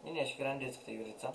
И ние ще играем детската игрица.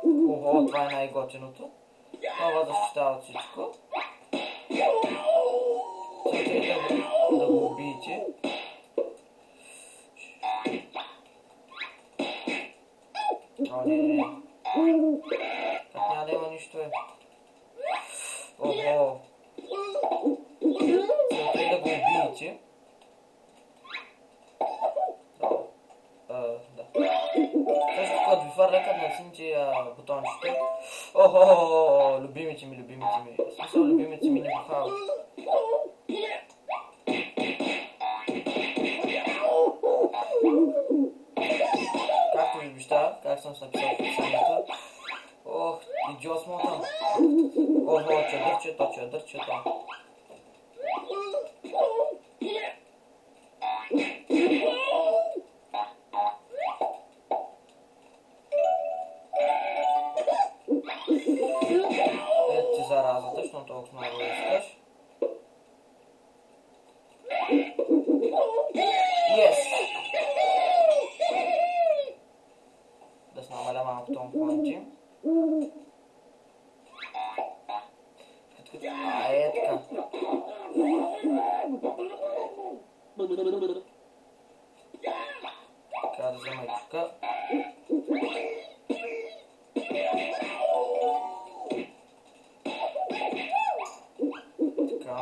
Ого, това е най-готиното. Това защитава всичко. Целта е да го убиете. О, не. Как няма да има нищо е. Ого. Целта е да го убиете. Да. Също като ви фърля, като натисните бутончето. Охо, любимите ми. В смисъл, любимите ми не бухават. Както ви обещах, как съм написал в описанието. Ох, идиот смотан. Охо, чадърчето. Ето ти заразата, защото толкова много искаш. Yes! Да се намаля малко тонкоинти. Е така. Трябва да взема и чука. Така.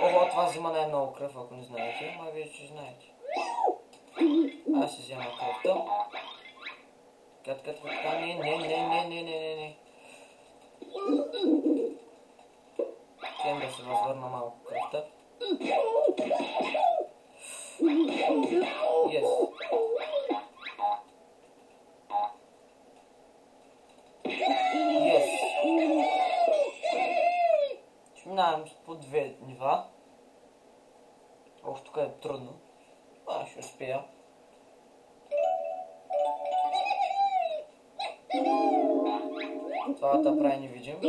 Охо, това взима най-много кръв, ако не знаете. Ма вие ще знаете. Аз си взема кръвта. Кат. Не. Хем да се възвърна малко кръвта. Yes. Ще минавам по 2 нива. Ох, тук е трудно. Ще успея. Това да прави невидим.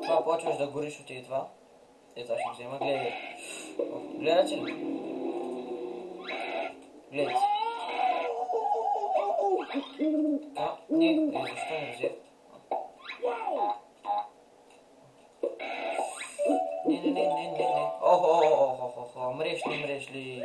Това почваш да гориш от и това. Това ще взема. Гледай. Гледате ли? Гледайте. Така. Не, защо не взех? Не. Охо, мреш ли?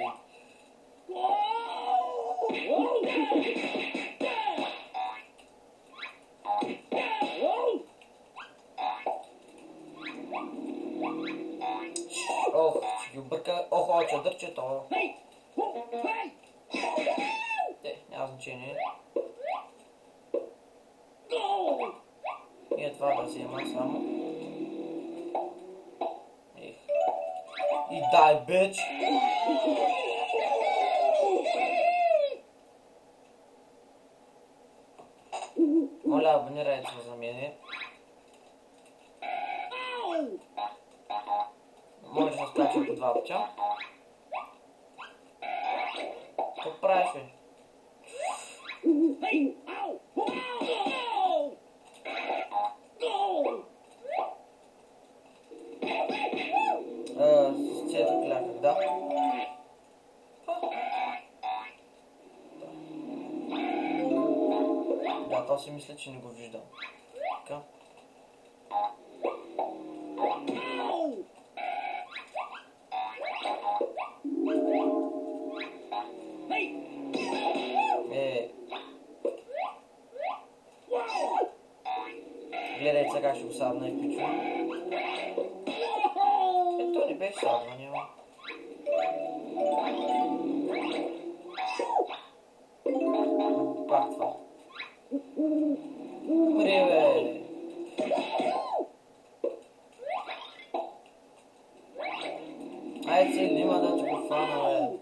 Ох, ще ги обърка. Охо, чадърчето. Няма значение. И това да взема само. И дай, бич! Моля, абонирайте се за мене. Може да скача по 2 пътя. Какво правиш, бе? С цвета кляках, да? Да, то си мисля, че не го виждам. Така. Гледай сега ще го садна и пичу. То не беше садване, ама. Пак това. Мри, бе! Айде си, има да ти го фана, бе.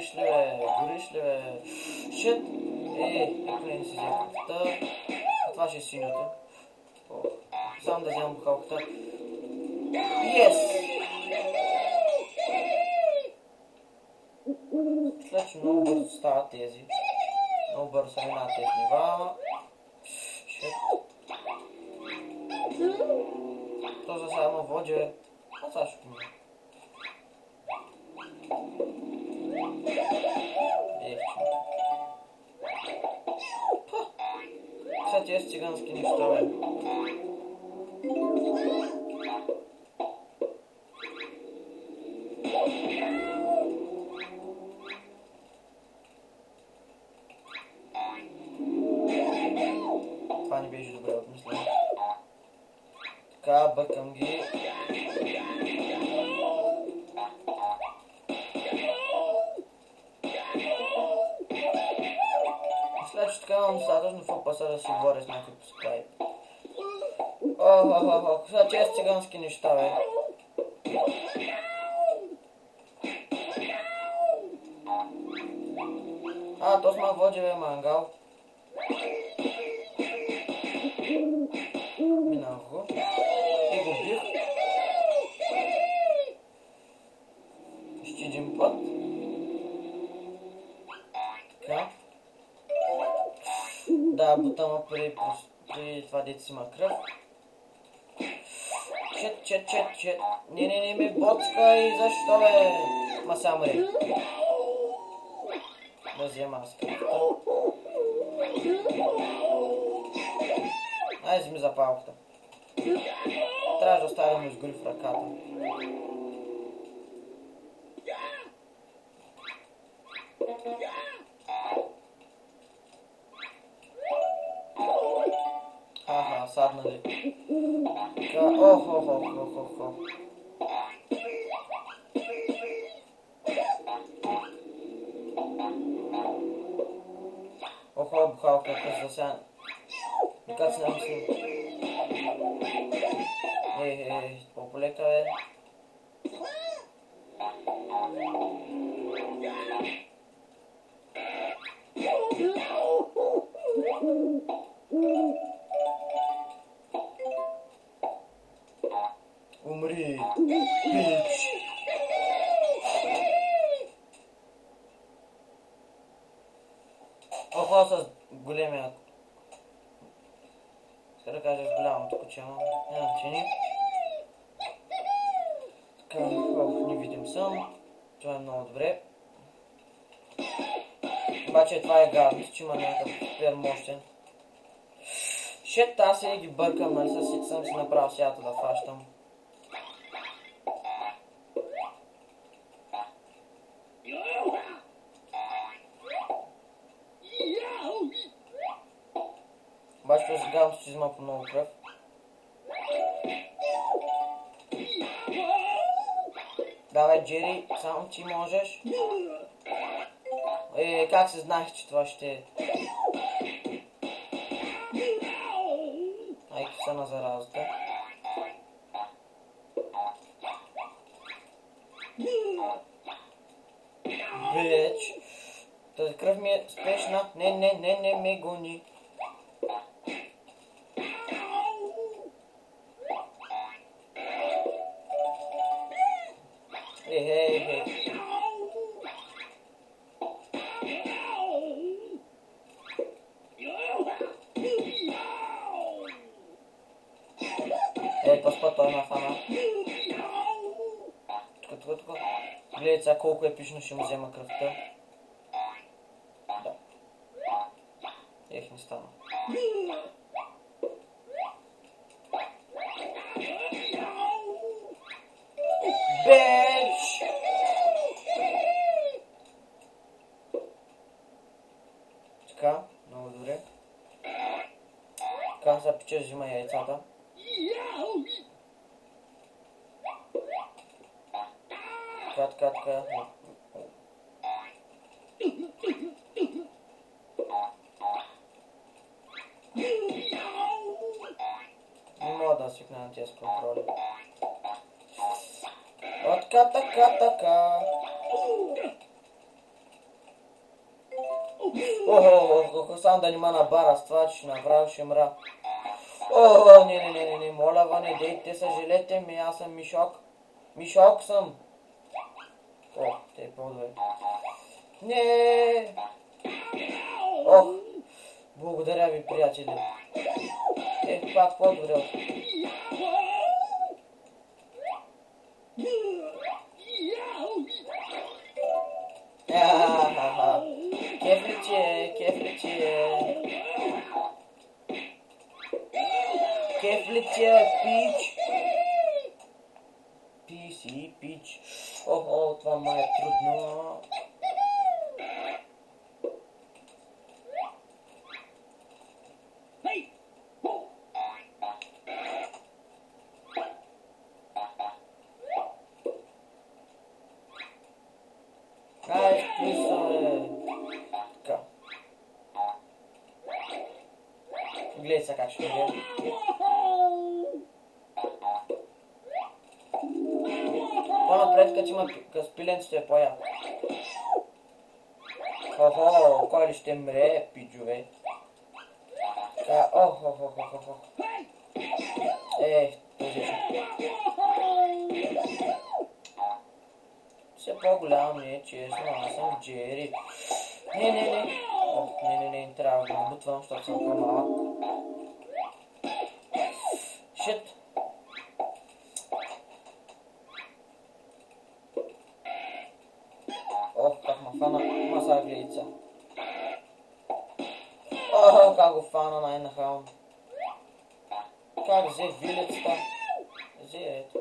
гориш ли, бе? Гориш ли, бе? Шит! Поне не си взема кръвта. Това ще е синьото. Само да вземам бухалката. Yes! След че много бързо стават тези. Много бързо са минат тези нива. Шит. То за сега води, бе. А сега ще помня. Сега тези цигански неща, бе. Това не беше добре обмислено. Така, бъркам ги. След че така имам достатъчно в опаса да си говоря с някой по скайп. Сега че е цигански неща, бе. То сме води, бе, мангал. Минах го. И го бих. Ще един път. Така. Да, бутама при това дете си има кръв. Чет. Не ми боцкай, защо, бе? Ма сега мри. Да взема аз кръвта. Ай, вземи за палката. Трябва да оставя да му изгори в ръката. Саднали. Бухалка, за сега. Как се намислим? По-полека, бе. Умри, пич! С големия... Ще да кажа с голямото куче, но няма значение. Така, невидим съм. Това е много добре. Обаче това е гадно, че има някакъв супер мощен. Шет, аз сега ги бъркам, нали съм си направил сията да фащам. Обаче този гадно ще взима по много кръв. Давай, Джери, само ти можеш. Как се знаех, че това ще е? Айки са на заразата. Бич. Тази кръв ми е спешна. Не ме гони. Поспа той ме фана. Тук. Гледайте сега колко епично ще му взема кръвта. Да. Не стана. Бич! Така, много добре. Така, сега пича взима яйцата. Така. Не мога да свикна на тези контроли. Така. Охо, само да нима на бара с това, че ще направя, ще мра. О, не, моля, Ване, дейте, съжалете ми, аз съм Мишок. Мишок съм. О, те е по-добре. Не! Ох, благодаря ви, приятели. Пак по-добре. Кеф ли ти е? Кеф ли ти е? Кеф ли ти е, пич? Писи, пич. Охо, това май е трудно. Ай, писа, така. Гледай сега как ще гледа. По-напред, като има спиленцето е по-яко. Охо, кой ли ще мре, пиджове? Така, охо. Този все по-голям е, честно, аз съм Джери. Не. Не трябва да набутвам, защото съм по-малък. Шит. Ох, как ма фана масаглица. Ох, как го фана най-нахално. Как взе вилецата? Взе ето.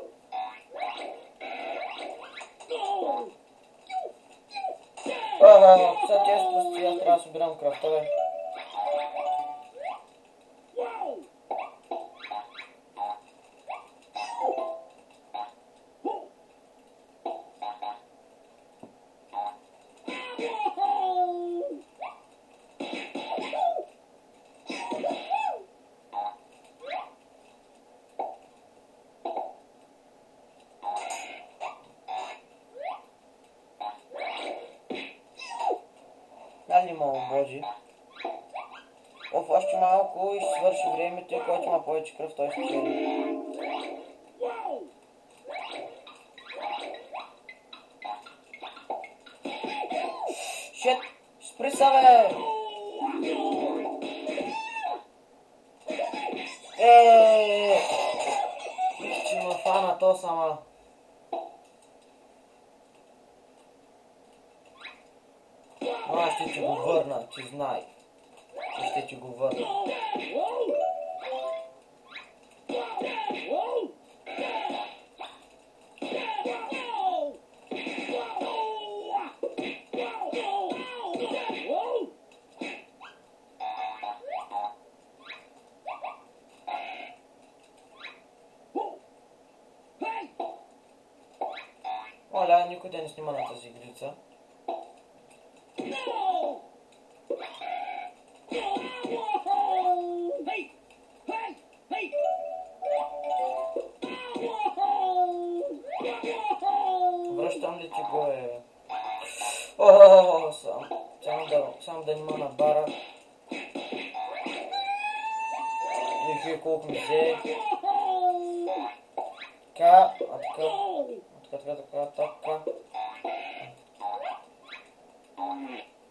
Сега тя спусти, аз трябва да събирам кръвта, бе. Дали ма обожи. Още малко и ще свърши времето и който има повече кръв, той ще чели. Шет! Спри са, бе! Че ма фана то сама. Но аз ще го върна, че знай. Ще го върна. Оля, никой да не снима на тази игрица. Връщам ли ти го е? Само да нима на бара. Вижте колко ми взе. Така.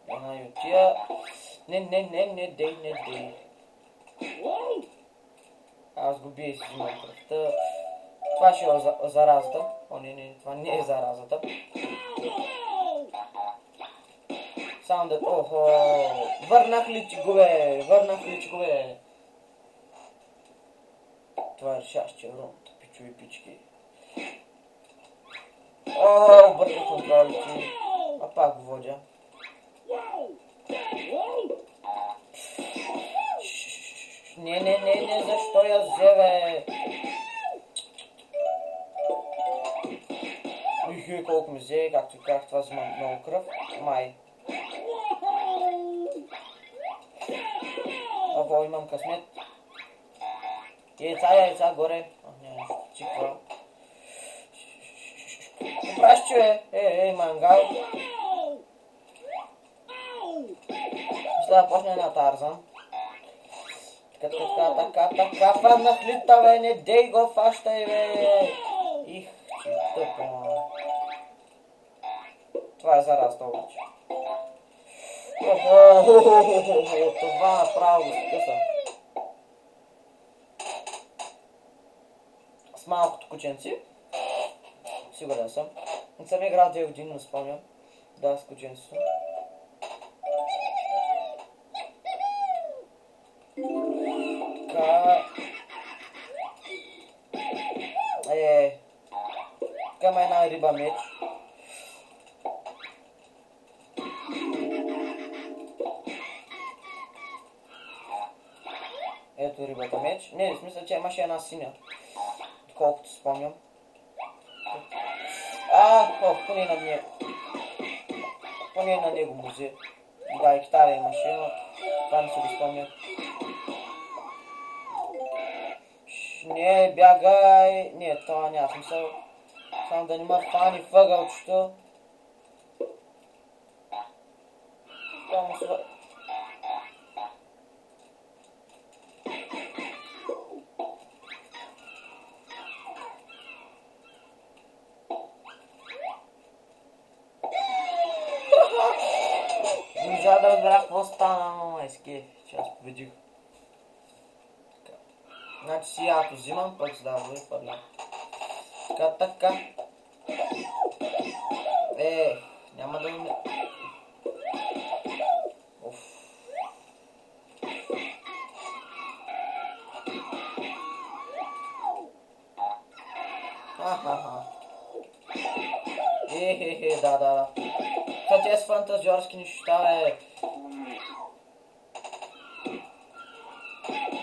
Една ютия. Не дей. Аз го бия и си взимам кръвта. Това ще е заразата. О, не, това не е заразата. Само да... Охо! Върнах ли ти го, бе? Това е решащия рунд, пичови пички. О, бърка контролите. А пак го водя. Не, защо я взе, бе? Вижте колко ми взе, както казах, това взема много кръв. Май. Ого, имам късмет. Яйца, горе. Не, чиква. Пращу е. Мангал. да почне на Тарзан. Така, фанах лита, бе, не дей го фащай, бе. Их, че тъпо. Това е зараста обаче. Това направо го скъса. С малкото кученци. Сигурен съм. Не съм играл 2 години, но спомням. Да, с кученцето. Така... Тук има една риба меч. Ето рибата меч. Не, в смисъл, че имаше една синя. Колкото спомням. Поне на него. Поне на него музе. Да, и китара имаше, но това не си го спомням. Не, бягай. Не, това няма смисъл. Само да не ма фани въгълчето. Това му се... Можа да разбера какво стана, но майски, че аз победих. Значи си ято взимам, пък се дава и падна. Така. Няма да ме... Да. Това те са фантазиорски неща, бе.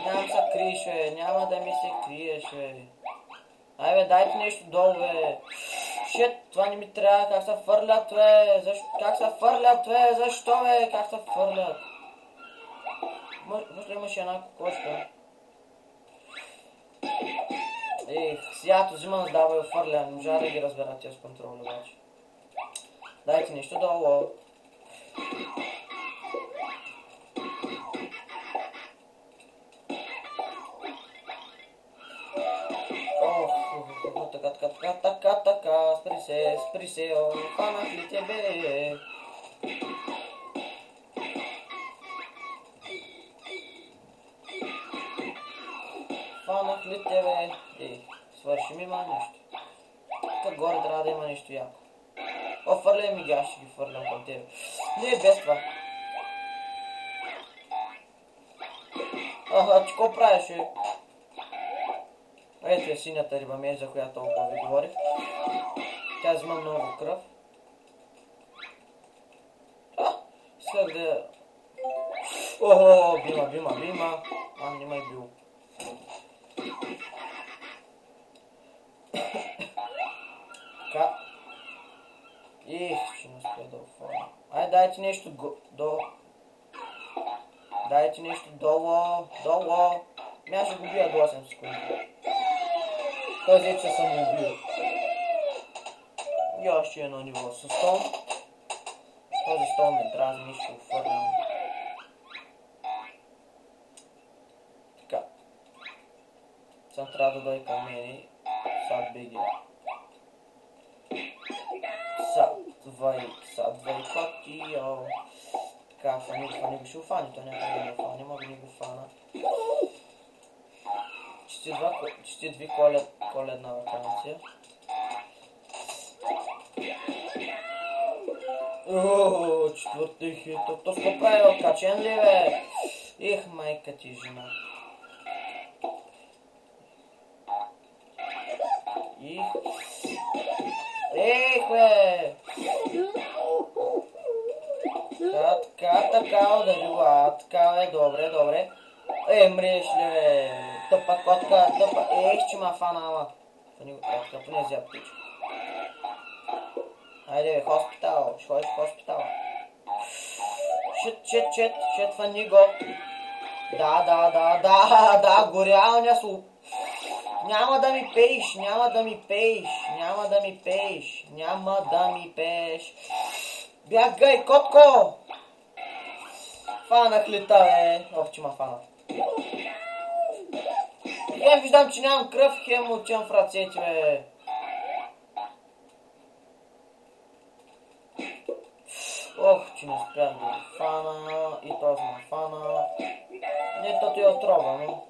Няма се криеш, бе. Няма да ми се криеш, бе. Ай, бе, дайте нещо долу, бе. Шит, това не ми трябва. Как се фърлят, бе? Как се фърлят, бе? Защо, бе? Как се фърлят? Може ли имаше една кокошка? Сиято взимам с дабъл фърля. Не можа да ги разбера тия с контрол, обаче. Дайте нещо долу. Така, спри се, фанах ли тебе? Фанах ли тебе? Свърши ми ма нещо. Тук горе трябва да има нещо яко. Фърляй ми ги, аз ще ги фърлям към тебе. Не, без това. Ти какво правиш, бе? Ето е синята риба меч, за която толкова ви говорих. Тя взима много кръв. Исках да... Бима. Не ме е бил. Така. Ще ме успя да оформя. Айде, дайте нещо Дайте нещо долу. Аз ще го бия до 8 секунди. Той взе, че съм го убил. И още едно ниво с стол. Този стол ме дразни, ще го фърлям. Така. Съм трябва да дойде към мене. Сад беги. Са двай коти, Така, фани го ще уфани, то някак да ме фани, мога да го фана. Честит коледна вакансия. Четвърти хит. То ско прави откачен ли, бе? Майка ти жена. Бе! Така, ударила. Така, бе, добре. Мреш ли, бе? Тъпа котка, че ма фана, ама. Така, поне взе аптечка. Айде, бе, хоспитал. Ще ходиш в хоспитал. Шит, фани го. Да, горялния слух. Няма да ми пееш. Бягай, котко! Фанах ли бе? Ох, че ма фана. Хем виждам, че нямам кръв, хем отивам в ръцете, бе. Ох, че не спрях да ги фана. И този ма фана. Не, тото е отрова, но...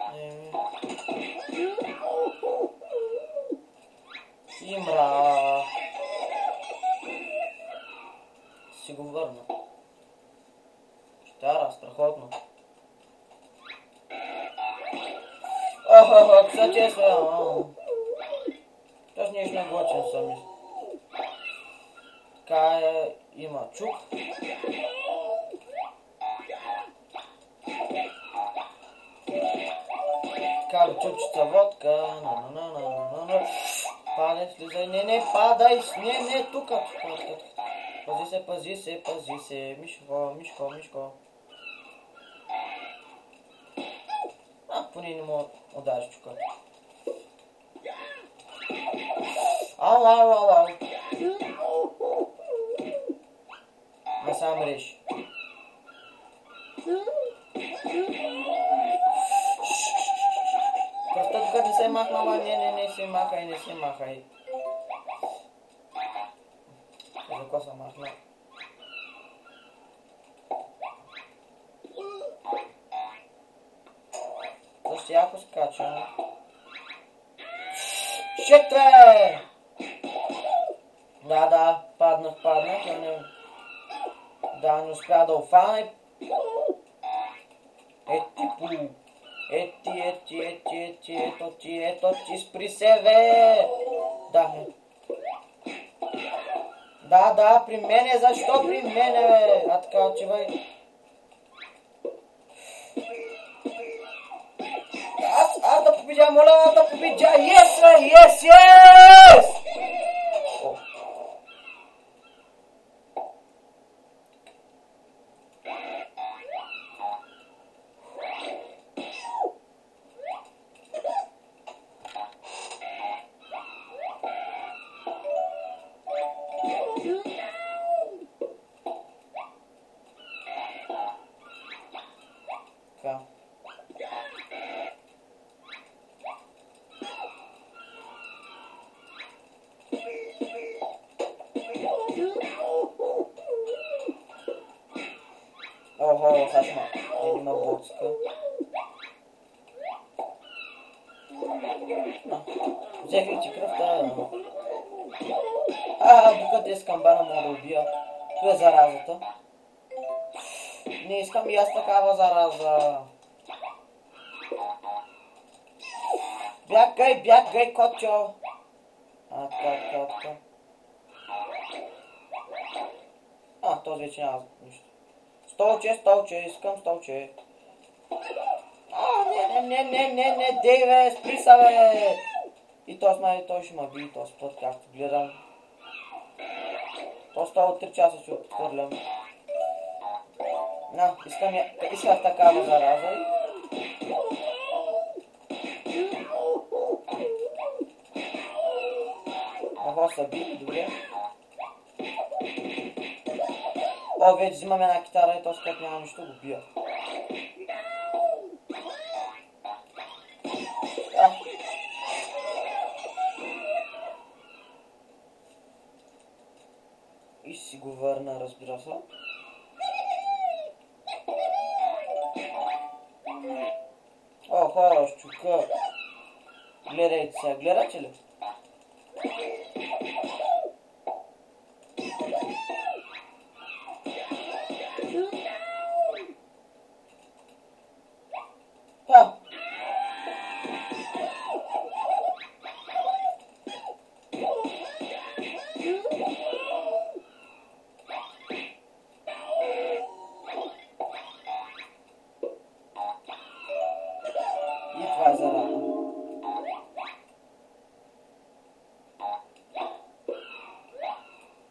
Имра. Си го върна. Щара, страхотно. Охо, кстати, е сега. Точно нещо наглъчен съм. Така е, има чук. Така, чупчица водка. Падай, слизай. Не, падай. Не, тук. Пази се. Мишко. Поне не мога удариш чука. Ау. Не сам реш. Кръвта тук не се махнала. Не се махай. За какво се махна? Доста яко скача. Шетре! Да, паднах. Да, не успя да офана. Ето ти, спри се, бе! Да, при мене, защо при мене, бе? А така, отивай. Аз да победя, моля, да победя! Yes! Така. Охо, сашма. Има боцка. Взех ли ти кръвта? Докато искам бана мога да убия. Това е заразата. Не искам и аз такава зараза. Бягай, котчо. Така. Този вече няма нищо. Столче, искам столче. Не, дей, бе, спри са, бе. И той ще ме би този път, както гледам. То става 3 часа ще отхвърлям. Исках такава зараза. Ого, са би, добре. Вече взимам една китара и този кът няма нищо, го бия. И си го върна, разбира се. Охо, щука. Гледайте сега, гледате ли? И това е зарада.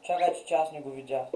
Чакайте, че аз не го видях.